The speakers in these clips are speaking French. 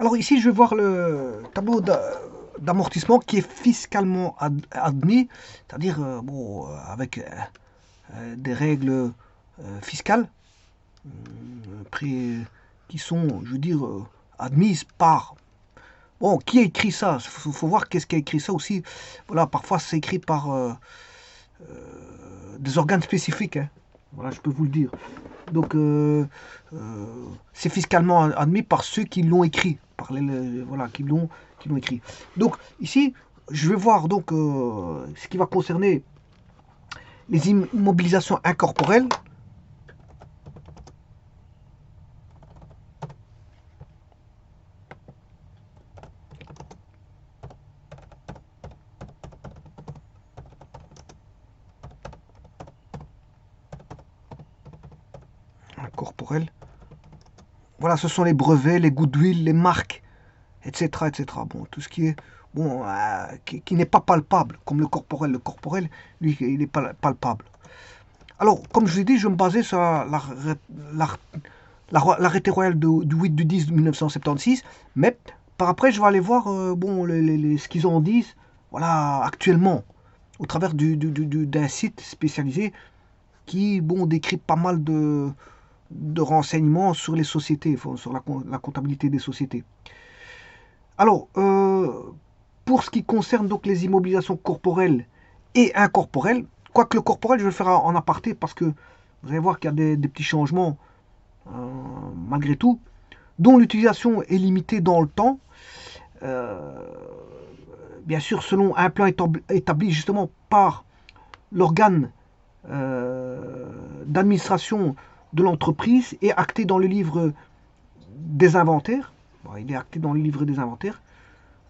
Alors ici, je vais voir le tableau d'amortissement qui est fiscalement admis, c'est-à-dire bon, avec des règles fiscales qui sont, je veux dire, admises par... Bon, qui a écrit ça? Faut voir qu'est-ce qui a écrit ça aussi. Voilà, parfois c'est écrit par des organes spécifiques, hein. Voilà, je peux vous le dire. Donc, c'est fiscalement admis par ceux qui l'ont écrit, voilà, qui l'ont écrit. Donc, ici, je vais voir donc ce qui va concerner les immobilisations incorporelles. Incorporelles. Voilà, ce sont les brevets, les goodwill, les marques, etc., etc. Bon, tout ce qui est bon, qui n'est pas palpable, comme le corporel. Le corporel, lui, il est palpable. Alors, comme je vous ai dit, je vais me baser sur l'arrêté royal du 8 du 10 de 1976, mais par après, je vais aller voir bon, ce qu'ils en disent voilà, actuellement, au travers d'un site spécialisé qui bon, décrit pas mal de renseignements sur les sociétés, sur la comptabilité des sociétés. Alors, pour ce qui concerne donc les immobilisations corporelles et incorporelles, quoique le corporel, je vais le faire en aparté parce que vous allez voir qu'il y a des petits changements malgré tout, dont l'utilisation est limitée dans le temps, euh, bien sûr selon un plan établi justement par l'organe d'administration de l'entreprise et acté dans le livre des inventaires. Bon, il est acté dans le livre des inventaires.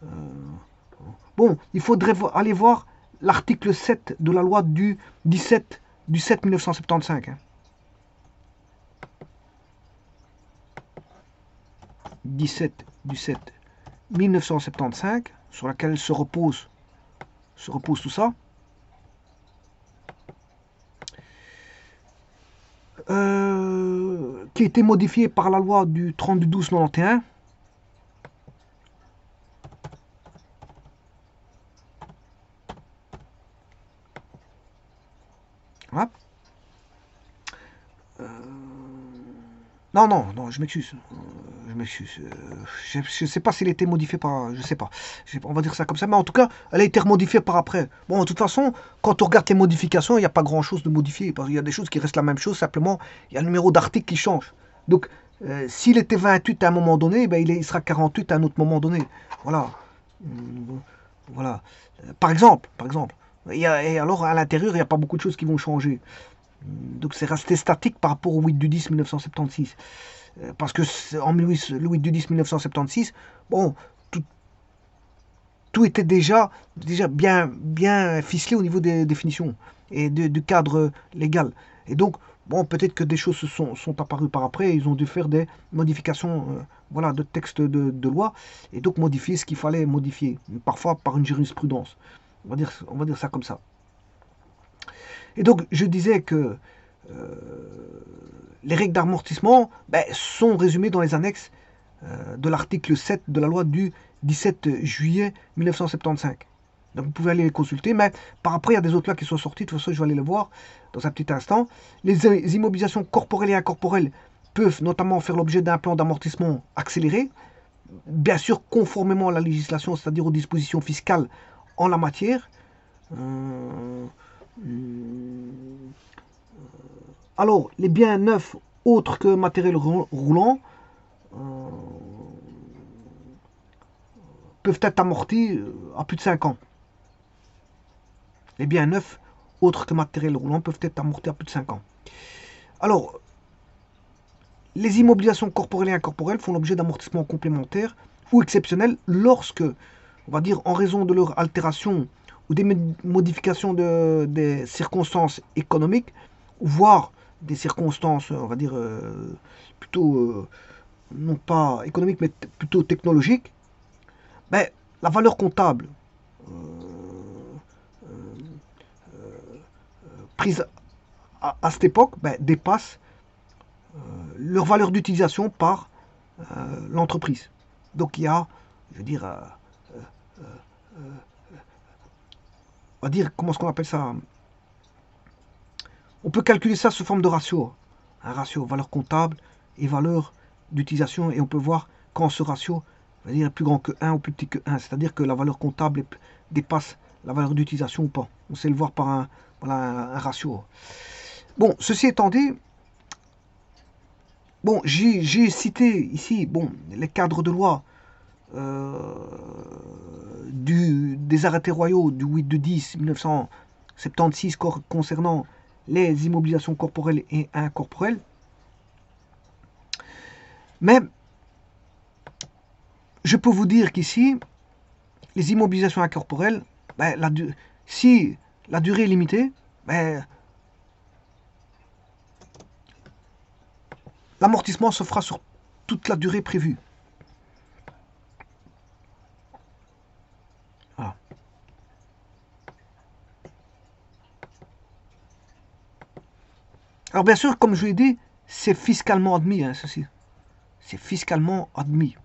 Euh, bon, il faudrait aller voir l'article 7 de la loi du 17 du 7 1975. Hein. 17 du 7 1975, sur laquelle se repose tout ça. Qui a été modifié par la loi du 30 12 91. Voilà. Non, non, non, je m'excuse. Je m'excuse. Je ne sais pas s'il a été modifié par... Je sais pas. On va dire ça comme ça. Mais en tout cas, elle a été remodifiée par après. Bon, de toute façon, quand on regarde les modifications, il n'y a pas grand-chose de modifié. Parce qu'il y a des choses qui restent la même chose. Simplement, il y a le numéro d'article qui change. Donc, s'il était 28 à un moment donné, ben, il sera 48 à un autre moment donné. Voilà. Voilà. Par exemple. Et alors, à l'intérieur, il n'y a pas beaucoup de choses qui vont changer. Donc c'est resté statique par rapport au 8 du 10 1976. Parce que le 8 du 10 1976, bon, tout était déjà bien ficelé au niveau des définitions et du cadre légal. Et donc, bon, peut-être que des choses sont apparues par après, ils ont dû faire des modifications voilà, de textes de loi, et donc modifier ce qu'il fallait modifier, parfois par une jurisprudence. On va dire ça comme ça. Et donc, je disais que les règles d'amortissement sont résumées dans les annexes de l'article 7 de la loi du 17 juillet 1975. Donc, vous pouvez aller les consulter, mais par après, il y a des autres lois qui sont sorties. De toute façon, je vais aller les voir dans un petit instant. Les immobilisations corporelles et incorporelles peuvent notamment faire l'objet d'un plan d'amortissement accéléré, bien sûr conformément à la législation, c'est-à-dire aux dispositions fiscales en la matière. Alors, les biens neufs autres que matériel roulant peuvent être amortis à plus de 5 ans. Les biens neufs autres que matériel roulant peuvent être amortis à plus de 5 ans. Alors, les immobilisations corporelles et incorporelles font l'objet d'amortissements complémentaires ou exceptionnels lorsque, on va dire, en raison de leur altération ou des modifications des circonstances économiques, voire des circonstances, on va dire, plutôt, non pas économiques, mais plutôt technologiques, ben, la valeur comptable prise à cette époque dépasse leur valeur d'utilisation par l'entreprise. Donc il y a, je veux dire, on va dire, comment est-ce qu'on appelle ça? On peut calculer ça sous forme de ratio. Un ratio valeur comptable et valeur d'utilisation. Et on peut voir quand ce ratio va dire, est plus grand que 1 ou plus petit que 1. C'est-à-dire que la valeur comptable dépasse la valeur d'utilisation ou pas. On sait le voir par un ratio. Bon, ceci étant dit, bon, j'ai cité ici les cadres de loi des arrêtés royaux du 8 de 10 1976 concernant les immobilisations corporelles et incorporelles. Mais je peux vous dire qu'ici, les immobilisations incorporelles, si la durée est limitée, l'amortissement se fera sur toute la durée prévue. Voilà. Alors bien sûr, comme je l'ai dit, c'est fiscalement admis, hein, ceci. C'est fiscalement admis.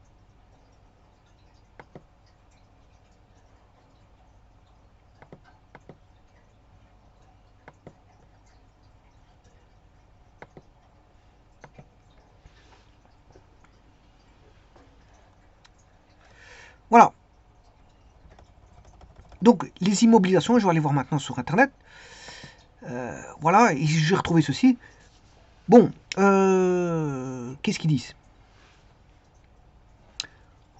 Voilà. Donc les immobilisations, je vais aller voir maintenant sur internet. Voilà, et j'ai retrouvé ceci. Bon, qu'est-ce qu'ils disent?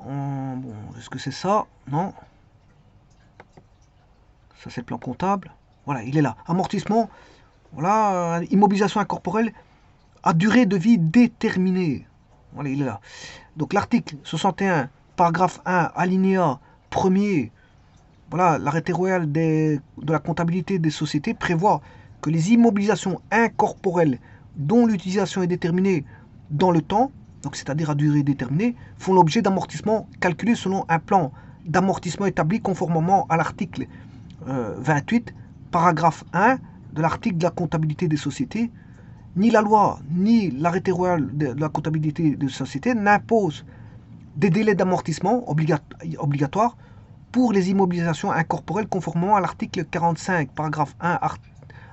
Bon, est-ce que c'est ça? Non. Ça c'est le plan comptable. Voilà, il est là. Amortissement. Voilà, immobilisation incorporelle à durée de vie déterminée. Voilà, il est là. Donc l'article 61, paragraphe 1, alinéa 1er, voilà, l'arrêté royal de la comptabilité des sociétés prévoit que les immobilisations incorporelles dont l'utilisation est déterminée dans le temps, donc c'est-à-dire à durée déterminée, font l'objet d'amortissements calculés selon un plan d'amortissement établi conformément à l'article 28, paragraphe 1 de l'article de la comptabilité des sociétés. Ni la loi, ni l'arrêté royal de la comptabilité des sociétés n'imposent des délais d'amortissement obligatoires pour les immobilisations incorporelles conformément à l'article 45, paragraphe 1,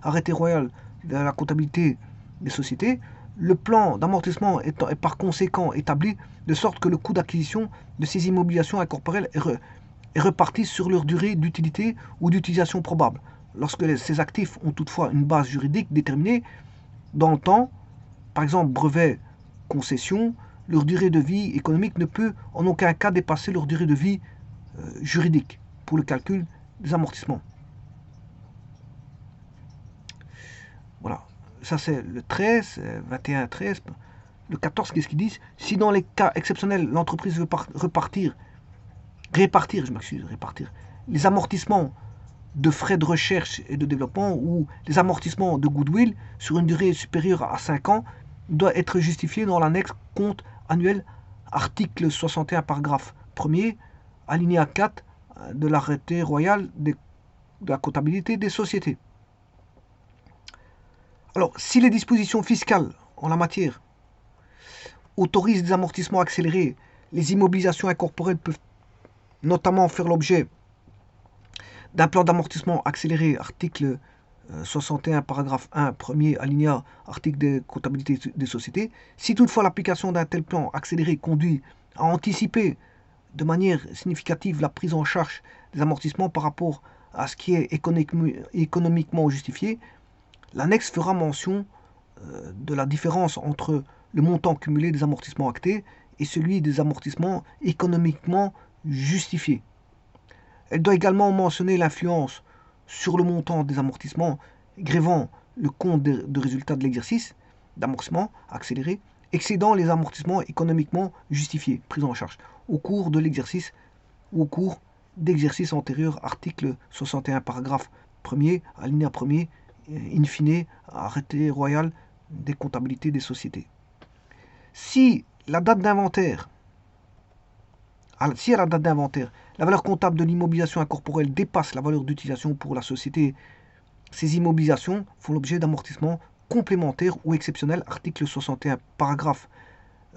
arrêté royal de la comptabilité des sociétés. Le plan d'amortissement est par conséquent établi de sorte que le coût d'acquisition de ces immobilisations incorporelles est reparti sur leur durée d'utilité ou d'utilisation probable. Lorsque ces actifs ont toutefois une base juridique déterminée dans le temps, par exemple brevet, concession, leur durée de vie économique ne peut en aucun cas dépasser leur durée de vie juridique pour le calcul des amortissements. Voilà, ça c'est le 13, 21, 13. Le 14, qu'est-ce qu'ils disent? Si dans les cas exceptionnels, l'entreprise veut répartir les amortissements de frais de recherche et de développement ou les amortissements de goodwill sur une durée supérieure à 5 ans, doit être justifié dans l'annexe compte annuel, article 61, paragraphe 1er, alinéa 4 de l'arrêté royal de la comptabilité des sociétés. Alors, si les dispositions fiscales en la matière autorisent des amortissements accélérés, les immobilisations incorporelles peuvent notamment faire l'objet d'un plan d'amortissement accéléré, article 61, paragraphe 1, premier alinéa, article de comptabilité des sociétés. Si toutefois l'application d'un tel plan accéléré conduit à anticiper de manière significative la prise en charge des amortissements par rapport à ce qui est économiquement justifié, l'annexe fera mention de la différence entre le montant cumulé des amortissements actés et celui des amortissements économiquement justifiés. Elle doit également mentionner l'influence sur le montant des amortissements grevant le compte de résultat de l'exercice d'amortissement accéléré, excédant les amortissements économiquement justifiés, pris en charge au cours de l'exercice ou au cours d'exercice antérieur, article 61, paragraphe 1er, alinéa 1er, in fine, arrêté royal des comptabilités des sociétés. Si à la date d'inventaire, la valeur comptable de l'immobilisation incorporelle dépasse la valeur d'utilisation pour la société, ces immobilisations font l'objet d'amortissements complémentaires ou exceptionnels, article 61, paragraphe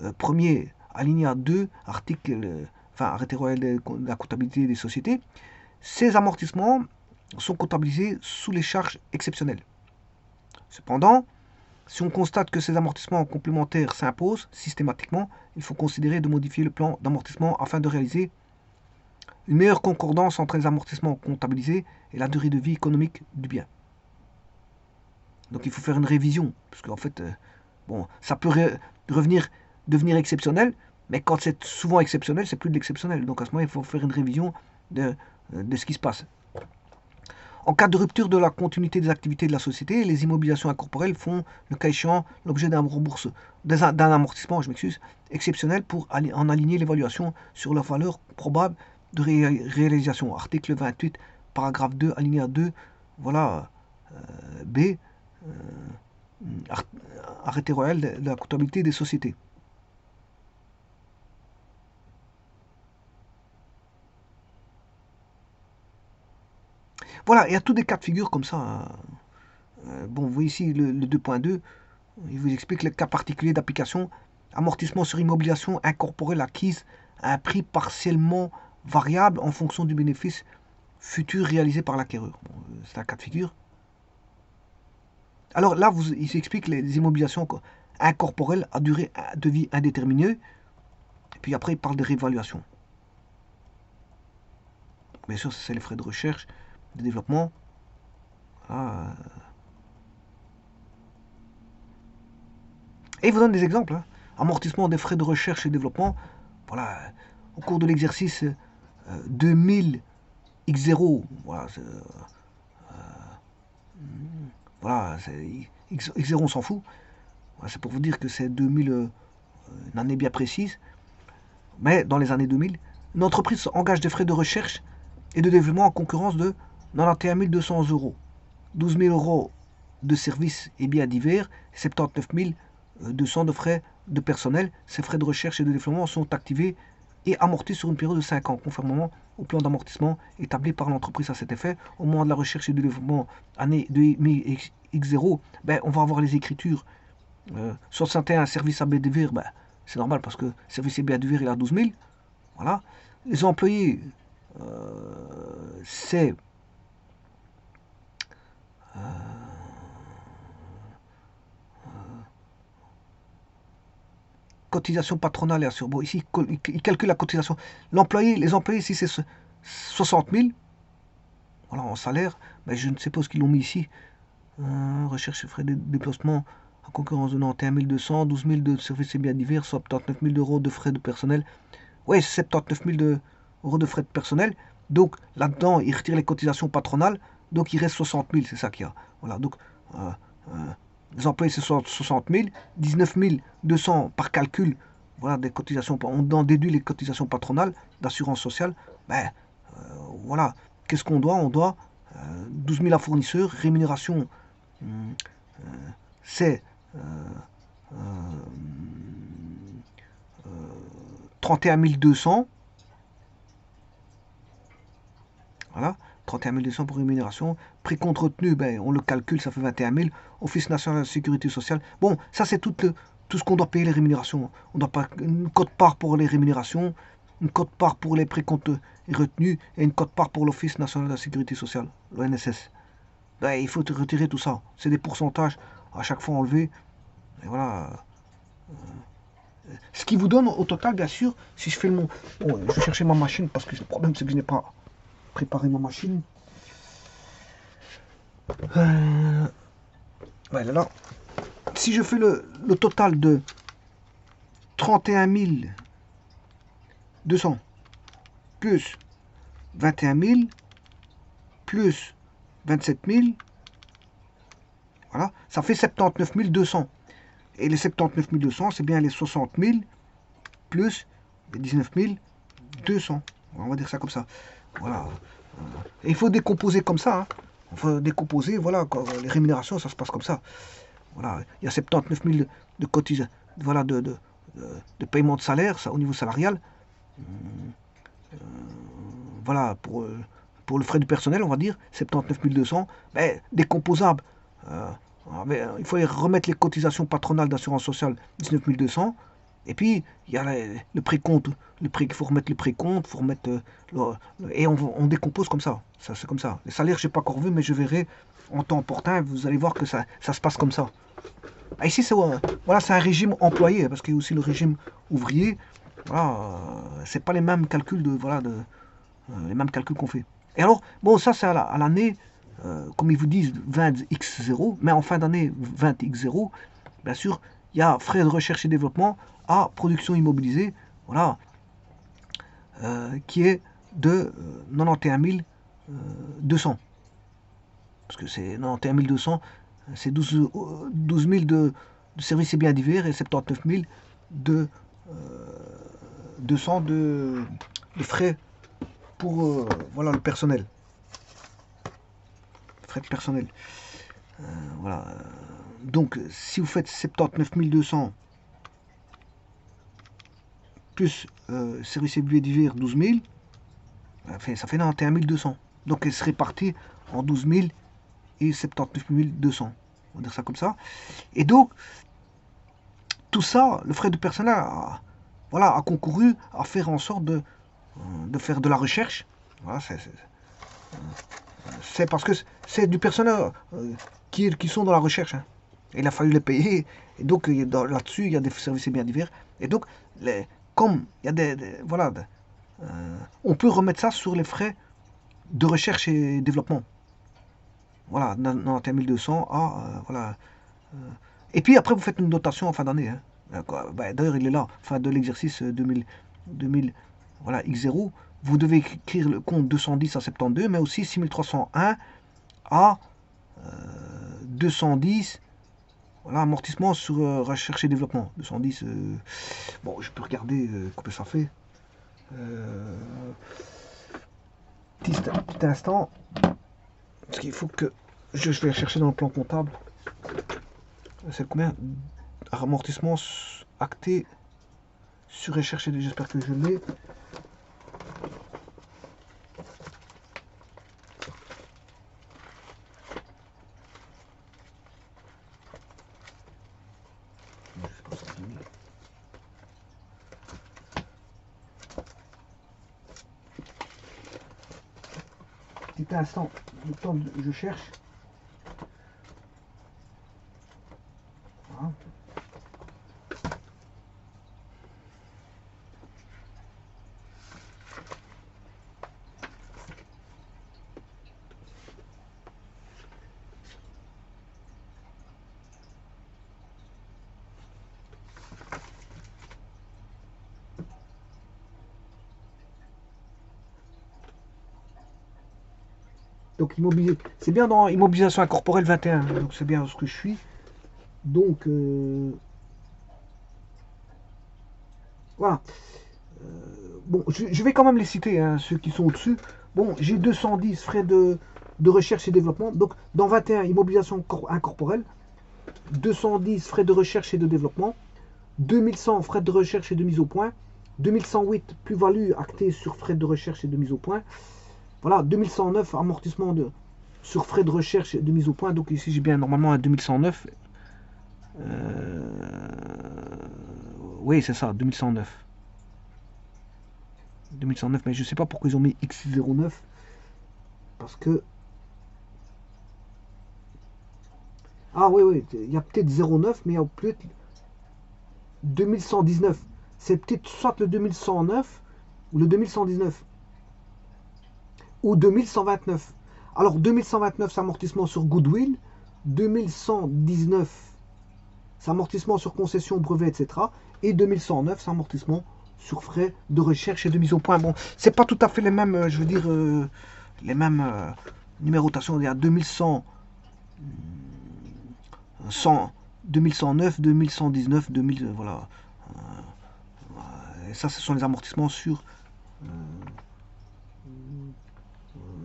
1er, alinéa 2, article enfin arrêté royal de la comptabilité des sociétés, ces amortissements sont comptabilisés sous les charges exceptionnelles. Cependant, si on constate que ces amortissements complémentaires s'imposent systématiquement, il faut considérer de modifier le plan d'amortissement afin de réaliser une meilleure concordance entre les amortissements comptabilisés et la durée de vie économique du bien. Donc il faut faire une révision, parce qu'en fait, bon, ça peut devenir exceptionnel, mais quand c'est souvent exceptionnel, c'est plus de l'exceptionnel. Donc à ce moment, il faut faire une révision de ce qui se passe. En cas de rupture de la continuité des activités de la société, les immobilisations incorporelles font, le cas échéant, l'objet d'un amortissement, exceptionnel pour en aligner l'évaluation sur la valeur probable de réalisation. Article 28, paragraphe 2, alinéa 2, voilà, B, arrêté royal de la comptabilité des sociétés. Voilà, il y a tous des cas de figure comme ça. Bon, vous voyez ici le 2.2, il vous explique le cas particulier d'application. Amortissement sur immobilisation incorporelle acquise à un prix partiellement variable en fonction du bénéfice futur réalisé par l'acquéreur. Bon, c'est un cas de figure. Alors là, il s'explique les immobilisations incorporelles à durée de vie indéterminée. Et puis après, il parle de réévaluation. Bien sûr, c'est les frais de recherche, de développement. Voilà. Et il vous donne des exemples. Hein. Amortissement des frais de recherche et développement. Voilà. Au cours de l'exercice 2000 X0. Voilà. Voilà. X0, on s'en fout. Voilà, c'est pour vous dire que c'est 2000, une année bien précise. Mais dans les années 2000, une entreprise engage des frais de recherche et de développement en concurrence de 91 200 euros. 12 000 euros de services et biens divers, 79 200 de frais de personnel. Ces frais de recherche et de développement sont activés et amortis sur une période de 5 ans, conformément au plan d'amortissement établi par l'entreprise à cet effet. Au moment de la recherche et du développement, année 2000 X0, ben, on va avoir les écritures. 61 services à biens divers, ben, c'est normal parce que service et biens divers, il a 12 000. Voilà. Les employés, c'est cotisation patronale et assurance. Bon, ici, il calcule la cotisation. Les employés, ici, c'est 60 000. Voilà, en salaire. Mais je ne sais pas ce qu'ils l'ont mis ici. Recherche et frais de déplacement en concurrence de 91 200, 12 000 de services et biens divers, 79 000 euros de frais de personnel. Oui, c'est 79 000 euros de frais de personnel. Donc, là-dedans, il retire les cotisations patronales. Donc, il reste 60 000, c'est ça qu'il y a. Voilà, donc, les employés, c'est 60 000. 19 200 par calcul, voilà, des cotisations. On en déduit les cotisations patronales d'assurance sociale. Ben, voilà, qu'est-ce qu'on doit? On doit 12 000 à fournisseur, rémunération, c'est 31 200. Voilà, 31 200 pour rémunération. Prix contre retenu, ben, on le calcule, ça fait 21 000. Office national de la sécurité sociale. Bon, ça c'est tout ce qu'on doit payer les rémunérations. On doit pas une cote-part pour les rémunérations, une cote-part pour les précomptes et retenus et une cote-part pour l'Office national de la sécurité sociale, l'ONSS. Ben, il faut retirer tout ça. C'est des pourcentages à chaque fois enlevés. Et voilà. Ce qui vous donne au total, bien sûr, si je fais mon... Bon, je vais chercher ma machine parce que le problème c'est que je n'ai pas préparé ma machine. Voilà, là. Si je fais le total de 31 200 plus 21 000 plus 27 000, voilà, ça fait 79 200. Et les 79 200, c'est bien les 60 000 plus les 19 200. On va dire ça comme ça. Voilà. Et il faut décomposer comme ça. Hein. Il faut décomposer, voilà, les rémunérations, ça se passe comme ça. Voilà. Il y a 79 000 de cotisations, voilà, de paiement de salaire, ça, au niveau salarial. Voilà, pour le frais du personnel, on va dire, 79 200. Mais décomposable. Il faut remettre les cotisations patronales d'assurance sociale, 19 200. Et puis, il y a le précompte. Il faut remettre le précompte, faut remettre et on décompose comme ça. Ça c'est comme ça. Les salaires, je n'ai pas encore vu, mais je verrai en temps opportun. Vous allez voir que ça se passe comme ça. Ah, ici, c'est voilà, c'est un régime employé, parce qu'il y a aussi le régime ouvrier. Voilà, c'est pas les mêmes calculs les mêmes calculs qu'on fait. Et alors, bon, ça c'est à l'année, comme ils vous disent 20x0, mais en fin d'année 20x0, bien sûr, il y a frais de recherche et développement à production immobilisée, voilà, qui est de 91 200. Parce que c'est 91 200, c'est 12 000 de services et biens divers et 79 000 de 200 de frais pour voilà, le personnel. Frais de personnel. Voilà. Donc, si vous faites 79 200 plus services et biens divers 12 000, ça fait 91 200. Donc, elle se répartit en 12 000 et 79 200. On va dire ça comme ça. Et donc, tout ça, le frais de personnel a concouru à faire en sorte de faire de la recherche. Voilà, c'est parce que c'est du personnel qui sont dans la recherche. Hein. Et il a fallu les payer. Et donc, là-dessus, il y a des services et biens divers. Et donc, comme il y a voilà, on peut remettre ça sur les frais de recherche et développement. Voilà, 91 200 voilà. Et puis après, vous faites une notation en fin d'année. Hein. D'ailleurs, il est là, fin de l'exercice 2000, voilà, X0. Vous devez écrire le compte 210 à 72, mais aussi 6301 à 210. Voilà, amortissement sur recherche et développement. 210. Bon, je peux regarder combien ça fait. Petit instant. Parce qu'il faut que je vais chercher dans le plan comptable. C'est combien? Amortissement acté sur recherche et j'espère que je l'ai. Petit instant, le temps que je cherche. Voilà. Donc c'est bien dans immobilisation incorporelle 21, donc c'est bien ce que je suis. Donc voilà. Bon, je vais quand même les citer, hein, ceux qui sont au-dessus. Bon, j'ai 210 frais de recherche et développement. Donc dans 21, immobilisation incorporelle. 210 frais de recherche et de développement. 2100 frais de recherche et de mise au point. 2108 plus-value actée sur frais de recherche et de mise au point. Voilà, 2109 amortissement sur frais de recherche et de mise au point. Donc ici j'ai bien normalement un 2109. Oui, c'est ça, 2109. 2109, mais je sais pas pourquoi ils ont mis X09. Parce que... Ah oui, il y a peut-être 09, mais il y a peut-être 2119. C'est peut-être soit le 2109 ou le 2119. Ou 2129. Alors 2129, c'est amortissement sur goodwill. 2119, c'est amortissement sur concession, brevet, etc. Et 2109, c'est amortissement sur frais de recherche et de mise au point. Bon, c'est pas tout à fait les mêmes, je veux dire, les mêmes numérotations. Il y a 2100, 2109, 2119, 2000, voilà. Et ça, ce sont les amortissements sur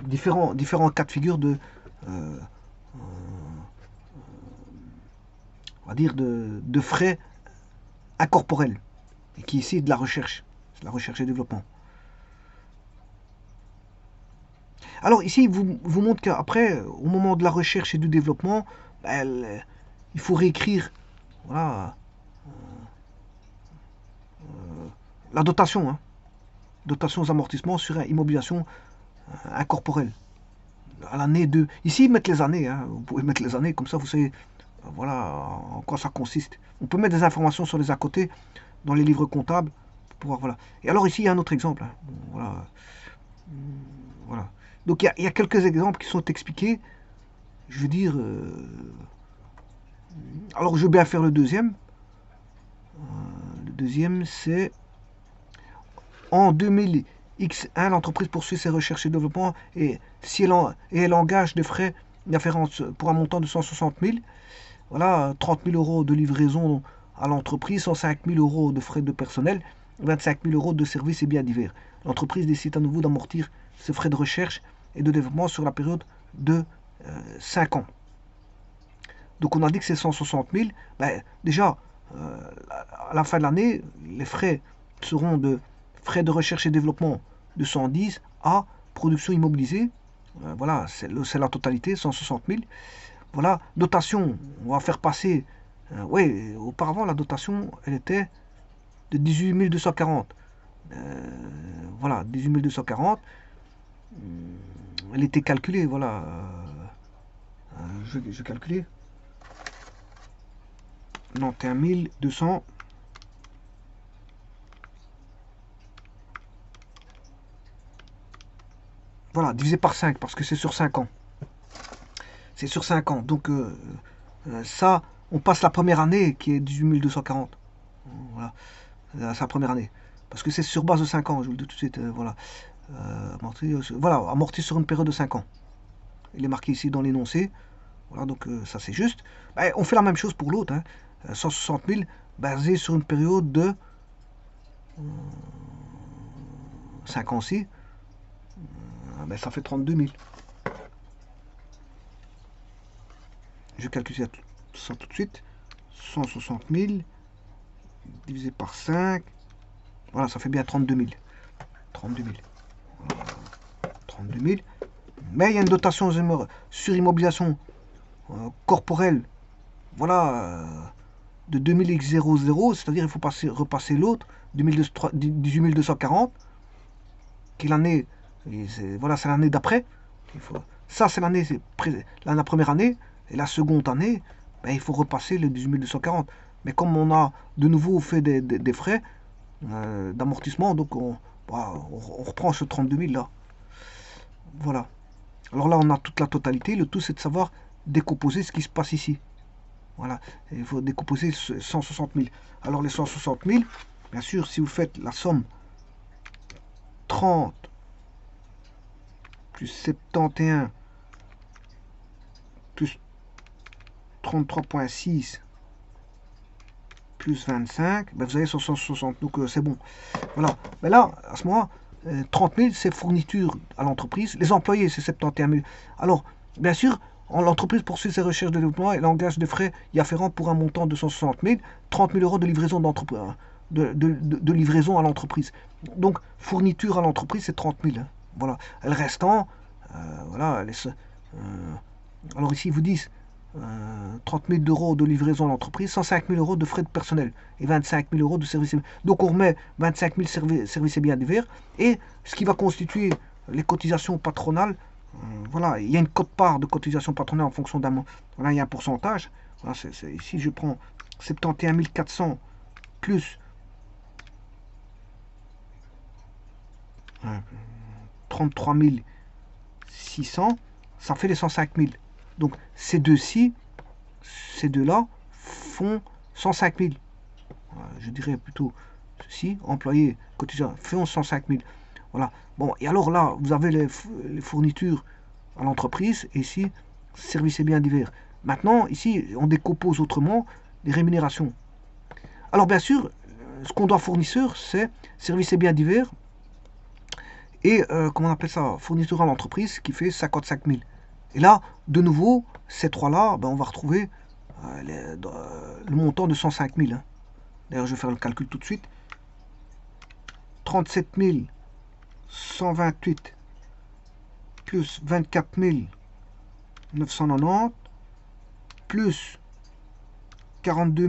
différents cas de figure de on va dire de frais incorporels et qui ici est de la recherche, c'est la recherche et développement. Alors ici, il vous montre qu'après, au moment de la recherche et du développement, il faut réécrire, voilà, la dotation, hein. Dotation aux amortissements sur immobilisation incorporelle. À l'année de... Ici, ils mettent les années. Hein. Vous pouvez mettre les années, comme ça, vous savez voilà en quoi ça consiste. On peut mettre des informations sur les à côté dans les livres comptables. Pour pouvoir, voilà. Et alors ici, il y a un autre exemple. Hein. Bon, voilà. Voilà. Donc, il y a quelques exemples qui sont expliqués. Je veux dire... alors, je vais bien faire le deuxième. Le deuxième, c'est... En 2000X1, l'entreprise poursuit ses recherches et développement et si elle engage des frais d'afférence pour un montant de 160 000, voilà, 30 000 euros de livraison à l'entreprise, 105 000 euros de frais de personnel, 25 000 euros de services et biens divers. L'entreprise décide à nouveau d'amortir ses frais de recherche et de développement sur la période de 5 ans. Donc on a dit que c'est 160 000. Ben, déjà, à la fin de l'année, les frais seront de frais de recherche et développement de 110 à production immobilisée. Voilà, c'est la totalité, 160 000. Voilà, dotation, on va faire passer. Oui, auparavant, la dotation, elle était de 18 240. Voilà, 18 240. Elle était calculée, voilà. Je vais calculer. 91 200. Voilà, divisé par 5, parce que c'est sur 5 ans. C'est sur 5 ans. Donc, ça, on passe la première année qui est 18 240. Voilà, c'est la première année. Parce que c'est sur base de 5 ans, je vous le dis tout de suite. Voilà. Amorti sur une période de 5 ans. Il est marqué ici dans l'énoncé. Voilà, donc ça c'est juste. On fait la même chose pour l'autre. Hein. 160 000 basé sur une période de 5 ans aussi. Ça fait 32 000. Je calcule ça tout de suite. 160 000 divisé par 5. Voilà, ça fait bien 32 000. 32 000. 32 000. Mais il y a une dotation sur immobilisation corporelle. Voilà. De 2000x00, c'est-à-dire il faut repasser l'autre, 18 240, qui est l'année, voilà, c'est l'année d'après. Ça, c'est l'année, la première année, et la seconde année, il faut repasser le 18 240. Mais comme on a de nouveau fait des frais d'amortissement, donc on reprend ce 32 000 là. Voilà. Alors là, on a toute la totalité. Le tout, c'est de savoir décomposer ce qui se passe ici. Voilà, il faut décomposer 160 000. Alors les 160 000, bien sûr, si vous faites la somme 30 plus 71 plus 33,6 plus 25, vous avez 160, donc c'est bon. Voilà, mais là, à ce moment-là, 30 000, c'est fourniture à l'entreprise. Les employés, c'est 71 000. Alors, bien sûr, l'entreprise poursuit ses recherches de développement et engage des frais y afférents pour un montant de 160 000, 30 000 euros de livraison de livraison à l'entreprise. Donc, fourniture à l'entreprise, c'est 30 000. Hein. Voilà. Et le restant, voilà. Alors ici, ils vous disent 30 000 euros de livraison à l'entreprise, 105 000 euros de frais de personnel et 25 000 euros de services. Donc, on remet 25 000 services et biens divers et ce qui va constituer les cotisations patronales. Voilà, il y a une cote-part de cotisation patronale en fonction d'un mois. Voilà, il y a un pourcentage. Voilà, ici, je prends 71 400 plus 33 600, ça fait les 105 000. Donc, ces deux-là font 105 000. Je dirais plutôt ceci, employés, cotisants, font 105 000. Voilà. Bon, et alors là, vous avez les fournitures à l'entreprise, et ici, services et biens divers. Maintenant, ici, on décompose autrement les rémunérations. Alors, bien sûr, ce qu'on doit fournisseur, c'est services et biens divers, et, comment on appelle ça, fourniture à l'entreprise, qui fait 55 000. Et là, de nouveau, ces trois-là, on va retrouver le montant de 105 000. Hein. D'ailleurs, je vais faire le calcul tout de suite. 37 128 plus 24 990 plus 42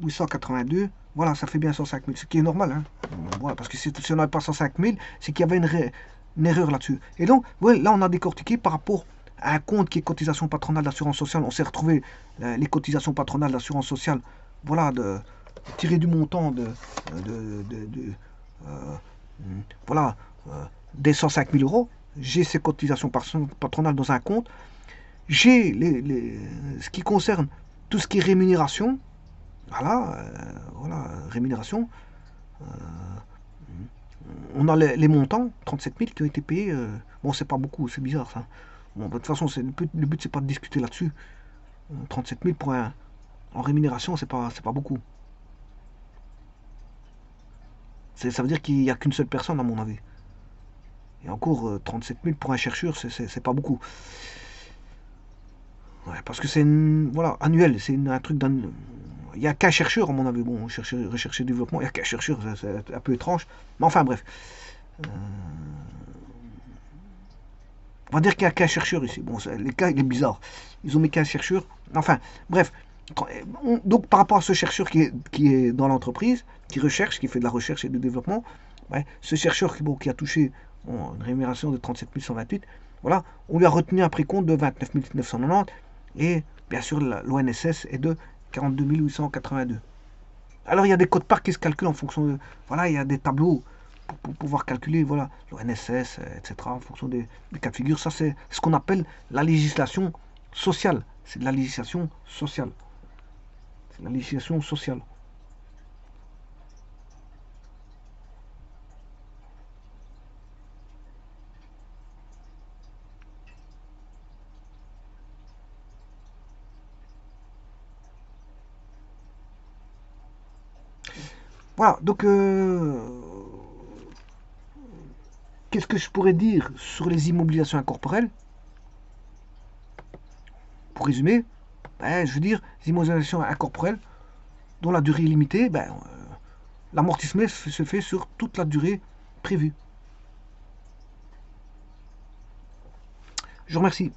882, Voilà, ça fait bien 105 000, ce qui est normal. Hein. Voilà, parce que si on n'avait pas 105 000, c'est qu'il y avait une erreur là-dessus. Et donc, ouais, là, on a décortiqué par rapport à un compte qui est cotisation patronale d'assurance sociale. On s'est retrouvé les cotisations patronales d'assurance sociale, voilà, tiré du montant de voilà, des 105 000 euros. J'ai ces cotisations patronales dans un compte. J'ai ce qui concerne tout ce qui est rémunération. Voilà, voilà, rémunération. On a les montants, 37 000 qui ont été payés. Bon, c'est pas beaucoup, c'est bizarre ça. Bon, de toute façon, le but, c'est pas de discuter là-dessus. 37 000 pour en rémunération, c'est pas beaucoup. Ça veut dire qu'il n'y a qu'une seule personne, à mon avis. Et encore, 37 000 pour un chercheur, c'est pas beaucoup. Ouais, parce que c'est voilà, annuel, c'est un truc d'un. Il n'y a qu'un chercheur, à mon avis. Bon, rechercher développement, il n'y a qu'un chercheur, c'est un peu étrange. Mais enfin, bref. On va dire qu'il n'y a qu'un chercheur ici. Bon, les cas, il est bizarre. Ils ont mis qu'un chercheur. Enfin, bref. Donc, par rapport à ce chercheur qui est dans l'entreprise, qui recherche, qui fait de la recherche et du développement, ouais, ce chercheur qui a touché une rémunération de 37 128, voilà, on lui a retenu un précompte de 29 990 et bien sûr l'ONSS est de 42 882. Alors il y a des codes-parts qui se calculent en fonction de... Voilà, il y a des tableaux pour pouvoir calculer voilà, l'ONSS, etc. en fonction des cas de figure. Ça, c'est ce qu'on appelle la législation sociale. C'est de la législation sociale. C'est la législation sociale. Voilà, donc qu'est-ce que je pourrais dire sur les immobilisations incorporelles? Pour résumer, ben, je veux dire, les immobilisations incorporelles dont la durée est limitée, ben, l'amortissement se fait sur toute la durée prévue. Je vous remercie.